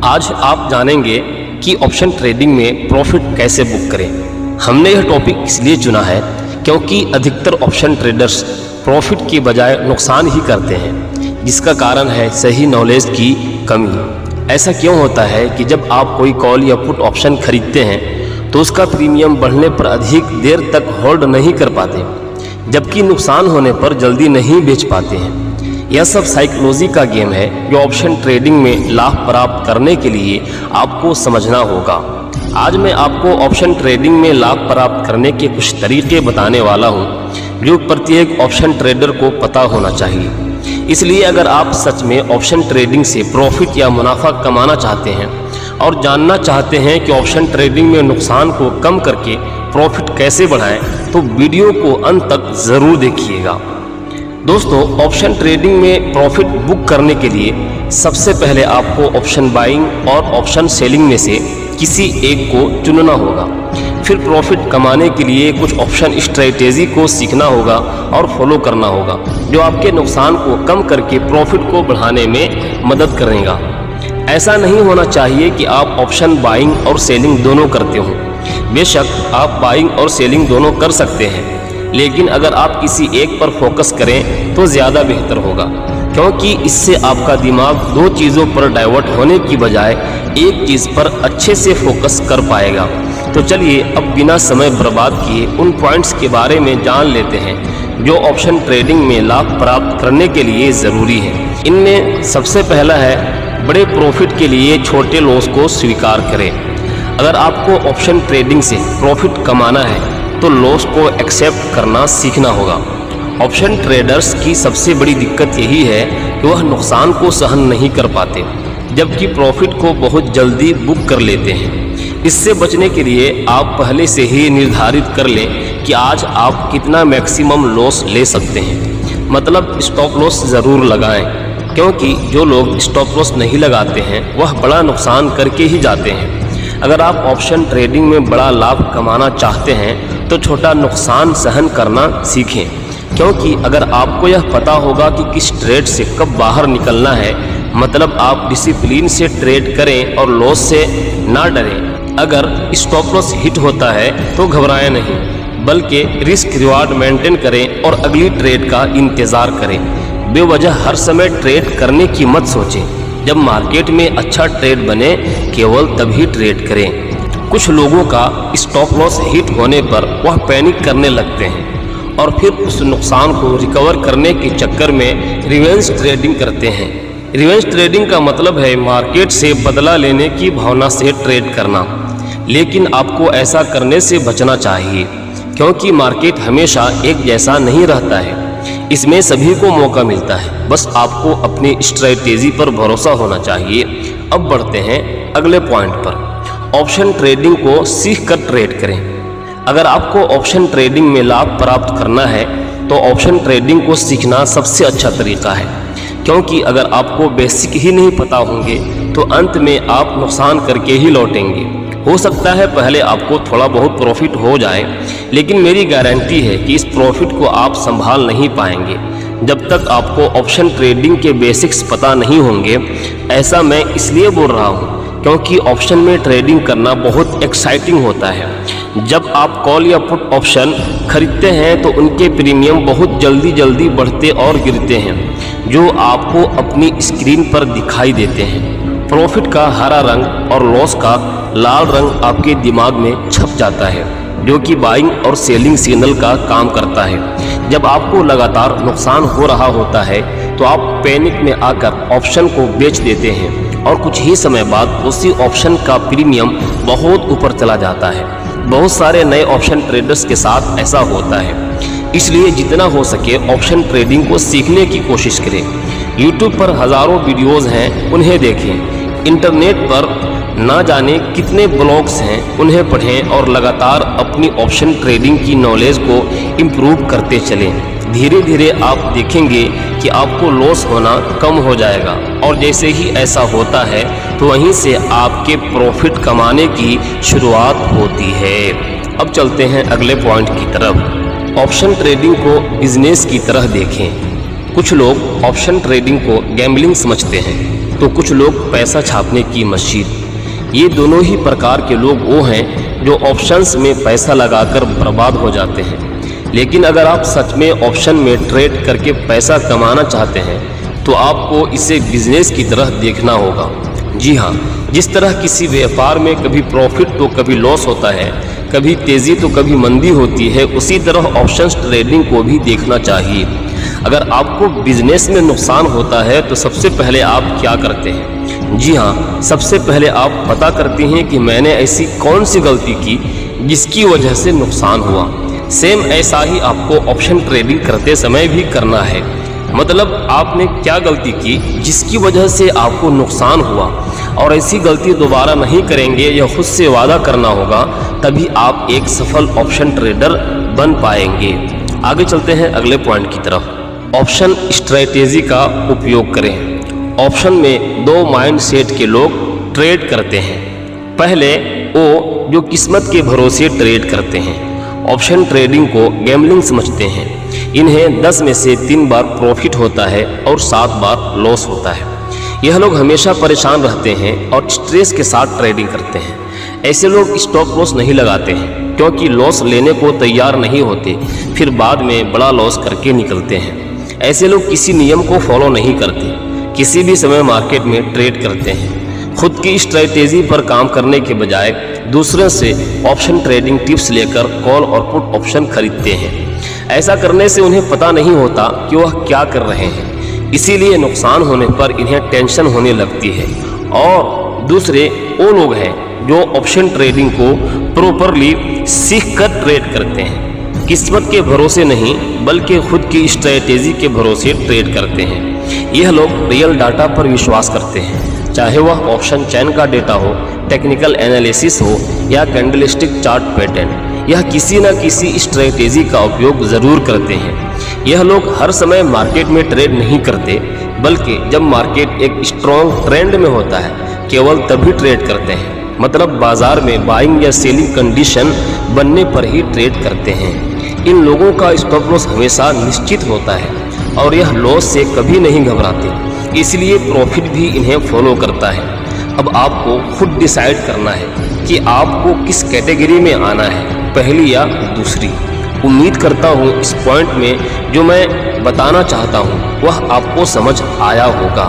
आज आप जानेंगे कि ऑप्शन ट्रेडिंग में प्रॉफिट कैसे बुक करें। हमने यह टॉपिक इसलिए चुना है क्योंकि अधिकतर ऑप्शन ट्रेडर्स प्रॉफिट की बजाय नुकसान ही करते हैं, जिसका कारण है सही नॉलेज की कमी। ऐसा क्यों होता है कि जब आप कोई कॉल या पुट ऑप्शन खरीदते हैं तो उसका प्रीमियम बढ़ने पर अधिक देर तक होल्ड नहीं कर पाते, जबकि नुकसान होने पर जल्दी नहीं बेच पाते हैं। यह सब साइकोलॉजी का गेम है जो ऑप्शन ट्रेडिंग में लाभ प्राप्त करने के लिए आपको समझना होगा। आज मैं आपको ऑप्शन ट्रेडिंग में लाभ प्राप्त करने के कुछ तरीके बताने वाला हूं जो प्रत्येक ऑप्शन ट्रेडर को पता होना चाहिए। इसलिए अगर आप सच में ऑप्शन ट्रेडिंग से प्रॉफिट या मुनाफा कमाना चाहते हैं और जानना चाहते हैं कि ऑप्शन ट्रेडिंग में नुकसान को कम करके प्रॉफिट कैसे बढ़ाएं, तो वीडियो को अंत तक ज़रूर देखिएगा। दोस्तों, ऑप्शन ट्रेडिंग में प्रॉफिट बुक करने के लिए सबसे पहले आपको ऑप्शन बाइंग और ऑप्शन सेलिंग में से किसी एक को चुनना होगा। फिर प्रॉफिट कमाने के लिए कुछ ऑप्शन स्ट्रेटेजी को सीखना होगा और फॉलो करना होगा जो आपके नुकसान को कम करके प्रॉफिट को बढ़ाने में मदद करेगा। ऐसा नहीं होना चाहिए कि आप ऑप्शन बाइंग और सेलिंग दोनों करते हो। बेशक आप बाइंग और सेलिंग दोनों कर सकते हैं, लेकिन अगर आप किसी एक पर फोकस करें तो ज़्यादा बेहतर होगा, क्योंकि इससे आपका दिमाग दो चीज़ों पर डाइवर्ट होने की बजाय एक चीज़ पर अच्छे से फोकस कर पाएगा। तो चलिए अब बिना समय बर्बाद किए उन पॉइंट्स के बारे में जान लेते हैं जो ऑप्शन ट्रेडिंग में लाभ प्राप्त करने के लिए ज़रूरी है। इनमें सबसे पहला है बड़े प्रॉफिट के लिए छोटे लॉस को स्वीकार करें। अगर आपको ऑप्शन ट्रेडिंग से प्रॉफिट कमाना है तो लॉस को एक्सेप्ट करना सीखना होगा। ऑप्शन ट्रेडर्स की सबसे बड़ी दिक्कत यही है कि वह नुकसान को सहन नहीं कर पाते, जबकि प्रॉफिट को बहुत जल्दी बुक कर लेते हैं। इससे बचने के लिए आप पहले से ही निर्धारित कर लें कि आज आप कितना मैक्सिमम लॉस ले सकते हैं, मतलब स्टॉप लॉस ज़रूर लगाएं, क्योंकि जो लोग स्टॉप लॉस नहीं लगाते हैं वह बड़ा नुकसान करके ही जाते हैं। अगर आप ऑप्शन ट्रेडिंग में बड़ा लाभ कमाना चाहते हैं तो छोटा नुकसान सहन करना सीखें, क्योंकि अगर आपको यह पता होगा कि किस ट्रेड से कब बाहर निकलना है, मतलब आप डिसिप्लिन से ट्रेड करें और लॉस से ना डरें। अगर स्टॉप लॉस हिट होता है तो घबराएं नहीं, बल्कि रिस्क रिवार्ड मेंटेन करें और अगली ट्रेड का इंतज़ार करें। बेवजह हर समय ट्रेड करने की मत सोचें। जब मार्केट में अच्छा ट्रेड बने केवल तभी ट्रेड करें। कुछ लोगों का स्टॉप लॉस हिट होने पर वह पैनिक करने लगते हैं और फिर उस नुकसान को रिकवर करने के चक्कर में रिवेंज ट्रेडिंग करते हैं। रिवेंज ट्रेडिंग का मतलब है मार्केट से बदला लेने की भावना से ट्रेड करना, लेकिन आपको ऐसा करने से बचना चाहिए, क्योंकि मार्केट हमेशा एक जैसा नहीं रहता है। इसमें सभी को मौका मिलता है, बस आपको अपनी स्ट्रेटेजी पर भरोसा होना चाहिए। अब बढ़ते हैं अगले पॉइंट पर। ऑप्शन ट्रेडिंग को सीख कर ट्रेड करें। अगर आपको ऑप्शन ट्रेडिंग में लाभ प्राप्त करना है तो ऑप्शन ट्रेडिंग को सीखना सबसे अच्छा तरीका है, क्योंकि अगर आपको बेसिक ही नहीं पता होंगे तो अंत में आप नुकसान करके ही लौटेंगे। हो सकता है पहले आपको थोड़ा बहुत प्रॉफिट हो जाए, लेकिन मेरी गारंटी है कि इस प्रॉफिट को आप संभाल नहीं पाएंगे जब तक आपको ऑप्शन ट्रेडिंग के बेसिक्स पता नहीं होंगे। ऐसा मैं इसलिए बोल रहा हूँ क्योंकि ऑप्शन में ट्रेडिंग करना बहुत एक्साइटिंग होता है। जब आप कॉल या पुट ऑप्शन खरीदते हैं तो उनके प्रीमियम बहुत जल्दी बढ़ते और गिरते हैं, जो आपको अपनी स्क्रीन पर दिखाई देते हैं। प्रॉफिट का हरा रंग और लॉस का लाल रंग आपके दिमाग में छप जाता है, जो कि बाइंग और सेलिंग सिग्नल का काम करता है। जब आपको लगातार नुकसान हो रहा होता है तो आप पैनिक में आकर ऑप्शन को बेच देते हैं और कुछ ही समय बाद उसी ऑप्शन का प्रीमियम बहुत ऊपर चला जाता है। बहुत सारे नए ऑप्शन ट्रेडर्स के साथ ऐसा होता है। इसलिए जितना हो सके ऑप्शन ट्रेडिंग को सीखने की कोशिश करें। YouTube पर हज़ारों वीडियोज़ हैं, उन्हें देखें। इंटरनेट पर ना जाने कितने ब्लॉग्स हैं, उन्हें पढ़ें और लगातार अपनी ऑप्शन ट्रेडिंग की नॉलेज को इम्प्रूव करते चलें। धीरे धीरे आप देखेंगे कि आपको लॉस होना कम हो जाएगा, और जैसे ही ऐसा होता है तो वहीं से आपके प्रॉफिट कमाने की शुरुआत होती है। अब चलते हैं अगले पॉइंट की तरफ। ऑप्शन ट्रेडिंग को बिजनेस की तरह देखें। कुछ लोग ऑप्शन ट्रेडिंग को गैम्बलिंग समझते हैं, तो कुछ लोग पैसा छापने की मशीन। ये दोनों ही प्रकार के लोग वो हैं जो ऑप्शंस में पैसा लगाकर बर्बाद हो जाते हैं। लेकिन अगर आप सच में ऑप्शन में ट्रेड करके पैसा कमाना चाहते हैं तो आपको इसे बिजनेस की तरह देखना होगा। जी हाँ, जिस तरह किसी व्यापार में कभी प्रॉफिट तो कभी लॉस होता है, कभी तेज़ी तो कभी मंदी होती है, उसी तरह ऑप्शंस ट्रेडिंग को भी देखना चाहिए। अगर आपको बिजनेस में नुकसान होता है तो सबसे पहले आप क्या करते हैं? जी हाँ, सबसे पहले आप पता करते हैं कि मैंने ऐसी कौन सी गलती की जिसकी वजह से नुकसान हुआ। सेम ऐसा ही आपको ऑप्शन ट्रेडिंग करते समय भी करना है। मतलब आपने क्या गलती की जिसकी वजह से आपको नुकसान हुआ, और ऐसी गलती दोबारा नहीं करेंगे, यह खुद से वादा करना होगा, तभी आप एक सफल ऑप्शन ट्रेडर बन पाएंगे। आगे चलते हैं अगले पॉइंट की तरफ। ऑप्शन स्ट्रैटेजी का उपयोग करें। ऑप्शन में दो माइंड सेट के लोग ट्रेड करते हैं। पहले वो जो किस्मत के भरोसे ट्रेड करते हैं, ऑप्शन ट्रेडिंग को गैम्बलिंग समझते हैं। इन्हें 10 में से 3 बार प्रॉफिट होता है और 7 बार लॉस होता है। यह लोग हमेशा परेशान रहते हैं और स्ट्रेस के साथ ट्रेडिंग करते हैं। ऐसे लोग स्टॉप लॉस नहीं लगाते हैं क्योंकि लॉस लेने को तैयार नहीं होते, फिर बाद में बड़ा लॉस करके निकलते हैं। ऐसे लोग किसी नियम को फॉलो नहीं करते, किसी भी समय मार्केट में ट्रेड करते हैं। खुद की स्ट्रैटेजी पर काम करने के बजाय दूसरों से ऑप्शन ट्रेडिंग टिप्स लेकर कॉल और पुट ऑप्शन खरीदते हैं। ऐसा करने से उन्हें पता नहीं होता कि वह क्या कर रहे हैं, इसीलिए नुकसान होने पर इन्हें टेंशन होने लगती है। और दूसरे वो लोग हैं जो ऑप्शन ट्रेडिंग को प्रॉपरली सीख कर ट्रेड करते हैं, किस्मत के भरोसे नहीं बल्कि खुद की स्ट्रैटेजी के भरोसे ट्रेड करते हैं। यह लोग रियल डाटा पर विश्वास करते हैं, चाहे वह ऑप्शन चैन का डेटा हो, टेक्निकल एनालिसिस हो या कैंडलस्टिक चार्ट पैटर्न। यह किसी न किसी स्ट्रैटेजी का उपयोग ज़रूर करते हैं। यह लोग हर समय मार्केट में ट्रेड नहीं करते, बल्कि जब मार्केट एक स्ट्रॉन्ग ट्रेंड में होता है केवल तभी ट्रेड करते हैं। मतलब बाजार में बाइंग या सेलिंग कंडीशन बनने पर ही ट्रेड करते हैं। इन लोगों का स्टॉप लॉस हमेशा निश्चित होता है और यह लॉस से कभी नहीं घबराते, इसलिए प्रॉफिट भी इन्हें फॉलो करता है। अब आपको खुद डिसाइड करना है कि आपको किस कैटेगरी में आना है, पहली या दूसरी। उम्मीद करता हूँ इस पॉइंट में जो मैं बताना चाहता हूँ वह आपको समझ आया होगा।